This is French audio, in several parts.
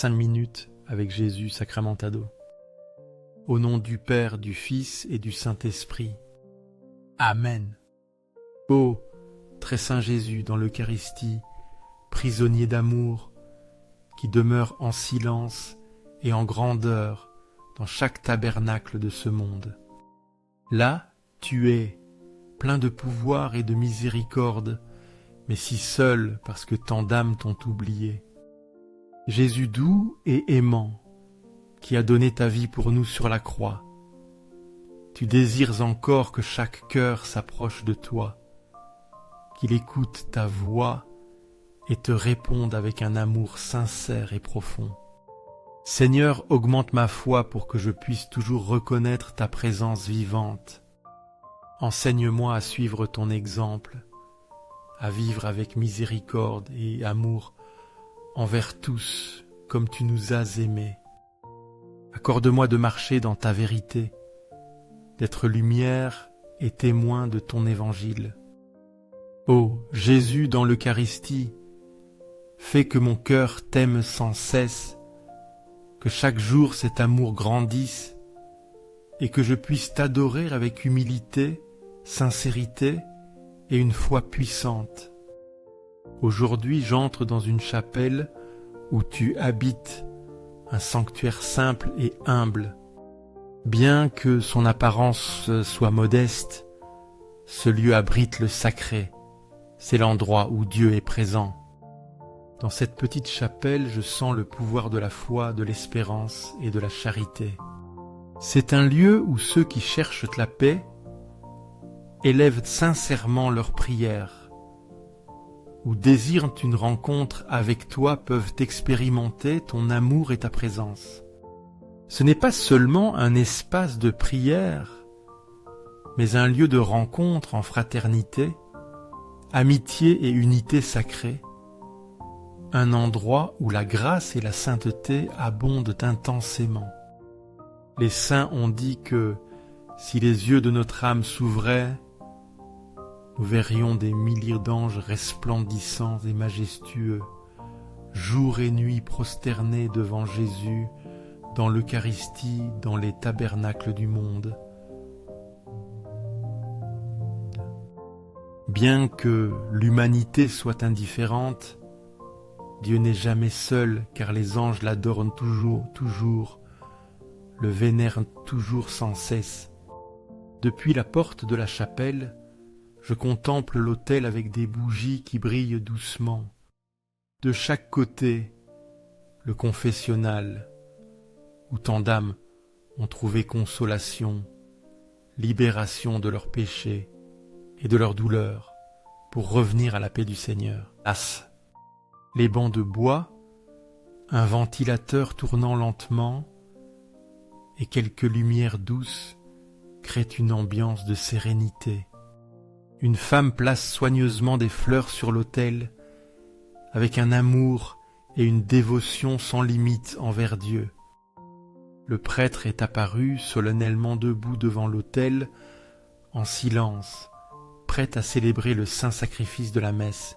5 minutes avec Jésus Sacramentado. Au nom du Père, du Fils et du Saint-Esprit. Amen. Ô très saint Jésus dans l'Eucharistie, prisonnier d'amour, qui demeure en silence et en grandeur dans chaque tabernacle de ce monde. Là, tu es, plein de pouvoir et de miséricorde, mais si seul parce que tant d'âmes t'ont oublié. Jésus doux et aimant, qui a donné ta vie pour nous sur la croix, tu désires encore que chaque cœur s'approche de toi, qu'il écoute ta voix et te réponde avec un amour sincère et profond. Seigneur, augmente ma foi pour que je puisse toujours reconnaître ta présence vivante. Enseigne-moi à suivre ton exemple, à vivre avec miséricorde et amour envers tous comme tu nous as aimés. Accorde-moi de marcher dans ta vérité, d'être lumière et témoin de ton évangile. Ô Jésus dans l'Eucharistie, fais que mon cœur t'aime sans cesse, que chaque jour cet amour grandisse et que je puisse t'adorer avec humilité, sincérité et une foi puissante. Aujourd'hui, j'entre dans une chapelle où tu habites, un sanctuaire simple et humble. Bien que son apparence soit modeste, ce lieu abrite le sacré. C'est l'endroit où Dieu est présent. Dans cette petite chapelle, je sens le pouvoir de la foi, de l'espérance et de la charité. C'est un lieu où ceux qui cherchent la paix élèvent sincèrement leurs prières, où désirent une rencontre avec toi peuvent expérimenter ton amour et ta présence. Ce n'est pas seulement un espace de prière, mais un lieu de rencontre en fraternité, amitié et unité sacrée, un endroit où la grâce et la sainteté abondent intensément. Les saints ont dit que si les yeux de notre âme s'ouvraient, nous verrions des milliers d'anges resplendissants et majestueux, jour et nuit prosternés devant Jésus, dans l'Eucharistie, dans les tabernacles du monde. Bien que l'humanité soit indifférente, Dieu n'est jamais seul, car les anges l'adorent toujours, le vénèrent toujours sans cesse. Depuis la porte de la chapelle, je contemple l'autel avec des bougies qui brillent doucement. De chaque côté, le confessionnal, où tant d'âmes ont trouvé consolation, libération de leurs péchés et de leurs douleurs, pour revenir à la paix du Seigneur. Les bancs de bois, un ventilateur tournant lentement et quelques lumières douces créent une ambiance de sérénité. Une femme place soigneusement des fleurs sur l'autel avec un amour et une dévotion sans limite envers Dieu. Le prêtre est apparu solennellement debout devant l'autel, en silence, prêt à célébrer le saint sacrifice de la messe.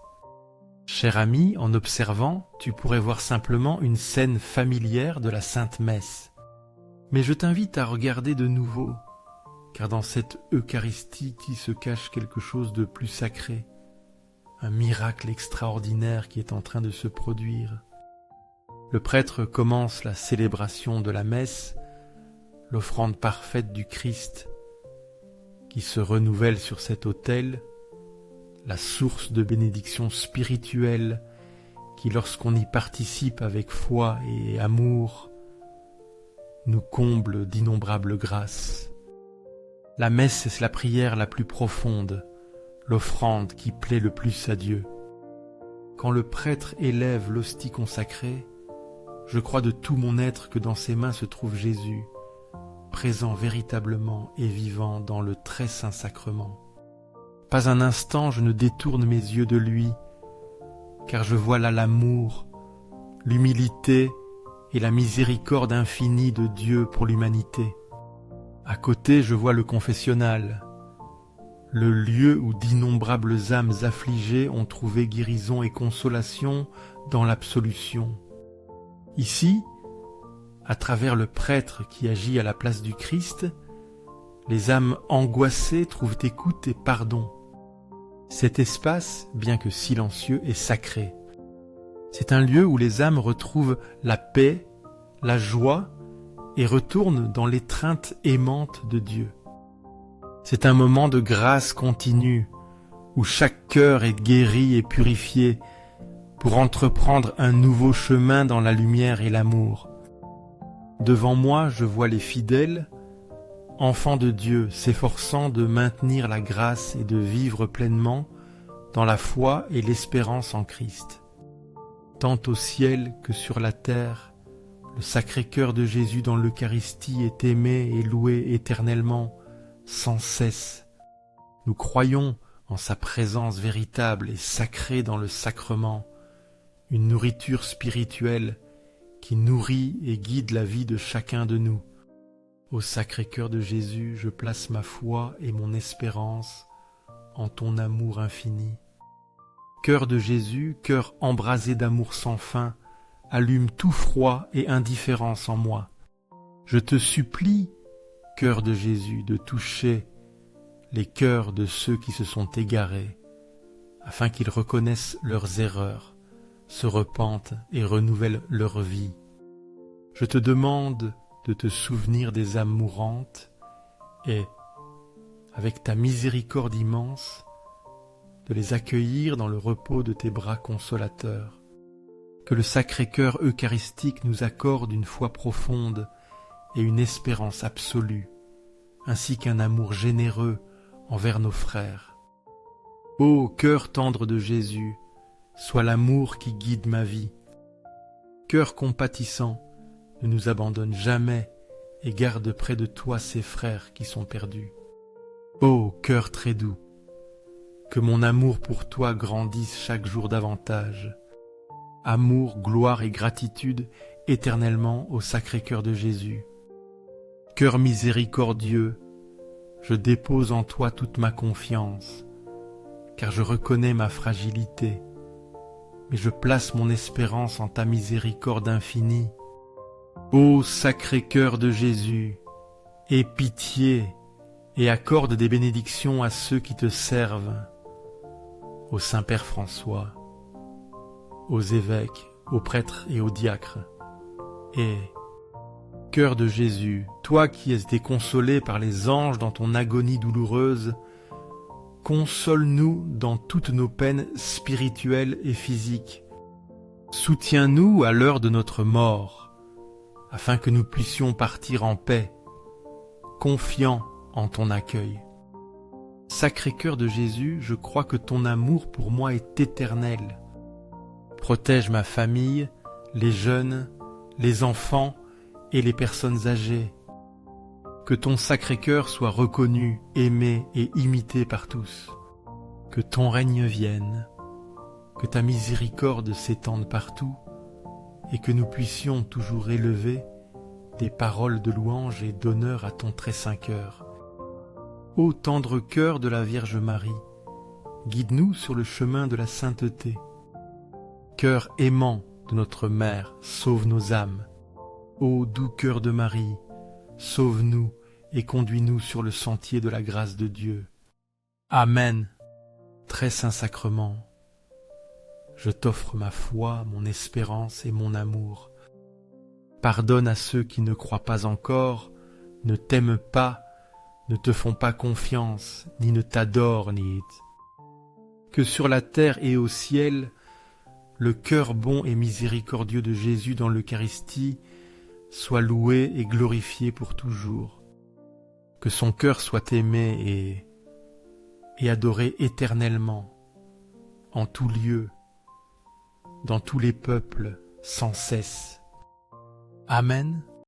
Cher ami, en observant, tu pourrais voir simplement une scène familière de la Sainte Messe. Mais je t'invite à regarder de nouveau, car dans cette Eucharistie se cache quelque chose de plus sacré, un miracle extraordinaire qui est en train de se produire. Le prêtre commence la célébration de la messe, l'offrande parfaite du Christ, qui se renouvelle sur cet autel, la source de bénédiction spirituelle qui, lorsqu'on y participe avec foi et amour, nous comble d'innombrables grâces. La messe, c'est la prière la plus profonde, l'offrande qui plaît le plus à Dieu. Quand le prêtre élève l'hostie consacrée, je crois de tout mon être que dans ses mains se trouve Jésus, présent véritablement et vivant dans le très saint sacrement. Pas un instant je ne détourne mes yeux de lui, car je vois là l'amour, l'humilité et la miséricorde infinie de Dieu pour l'humanité. À côté, je vois le confessionnal, le lieu où d'innombrables âmes affligées ont trouvé guérison et consolation dans l'absolution. Ici, à travers le prêtre qui agit à la place du Christ, les âmes angoissées trouvent écoute et pardon. Cet espace, bien que silencieux, est sacré. C'est un lieu où les âmes retrouvent la paix, la joie et retournent dans l'étreinte aimante de Dieu. C'est un moment de grâce continue où chaque cœur est guéri et purifié pour entreprendre un nouveau chemin dans la lumière et l'amour. Devant moi, je vois les fidèles, enfants de Dieu, s'efforçant de maintenir la grâce et de vivre pleinement dans la foi et l'espérance en Christ. Tant au ciel que sur la terre, le Sacré-Cœur de Jésus dans l'Eucharistie est aimé et loué éternellement, sans cesse. Nous croyons en sa présence véritable et sacrée dans le sacrement, une nourriture spirituelle qui nourrit et guide la vie de chacun de nous. Au Sacré-Cœur de Jésus, je place ma foi et mon espérance en ton amour infini. Cœur de Jésus, cœur embrasé d'amour sans fin, allume tout froid et indifférence en moi. Je te supplie, cœur de Jésus, de toucher les cœurs de ceux qui se sont égarés, afin qu'ils reconnaissent leurs erreurs, se repentent et renouvellent leur vie. Je te demande de te souvenir des âmes mourantes et, avec ta miséricorde immense, de les accueillir dans le repos de tes bras consolateurs. Que le Sacré-Cœur eucharistique nous accorde une foi profonde et une espérance absolue, ainsi qu'un amour généreux envers nos frères. Ô cœur tendre de Jésus, sois l'amour qui guide ma vie. Cœur compatissant, ne nous abandonne jamais et garde près de toi ces frères qui sont perdus. Ô cœur très doux, que mon amour pour toi grandisse chaque jour davantage. Amour, gloire et gratitude éternellement au Sacré-Cœur de Jésus. Cœur miséricordieux, je dépose en toi toute ma confiance, car je reconnais ma fragilité, mais je place mon espérance en ta miséricorde infinie. Ô Sacré-Cœur de Jésus, aie pitié et accorde des bénédictions à ceux qui te servent, au Saint-Père François, aux évêques, aux prêtres et aux diacres. Et, Cœur de Jésus, toi qui es déconsolé par les anges dans ton agonie douloureuse, console-nous dans toutes nos peines spirituelles et physiques. Soutiens-nous à l'heure de notre mort, afin que nous puissions partir en paix, confiants en ton accueil. Sacré-Cœur de Jésus, je crois que ton amour pour moi est éternel. Protège ma famille, les jeunes, les enfants et les personnes âgées. Que ton Sacré-Cœur soit reconnu, aimé et imité par tous. Que ton règne vienne, que ta miséricorde s'étende partout et que nous puissions toujours élever des paroles de louange et d'honneur à ton très saint cœur. Ô tendre cœur de la Vierge Marie, guide-nous sur le chemin de la sainteté. Cœur aimant de notre Mère, sauve nos âmes. Ô doux cœur de Marie, sauve-nous et conduis-nous sur le sentier de la grâce de Dieu. Amen. Très saint sacrement, je t'offre ma foi, mon espérance et mon amour. Pardonne à ceux qui ne croient pas encore, ne t'aiment pas, ne te font pas confiance, ni ne t'adorent, ni... Que sur la terre et au ciel, le cœur bon et miséricordieux de Jésus dans l'Eucharistie soit loué et glorifié pour toujours. Que son cœur soit aimé et adoré éternellement, en tout lieu, dans tous les peuples, sans cesse. Amen.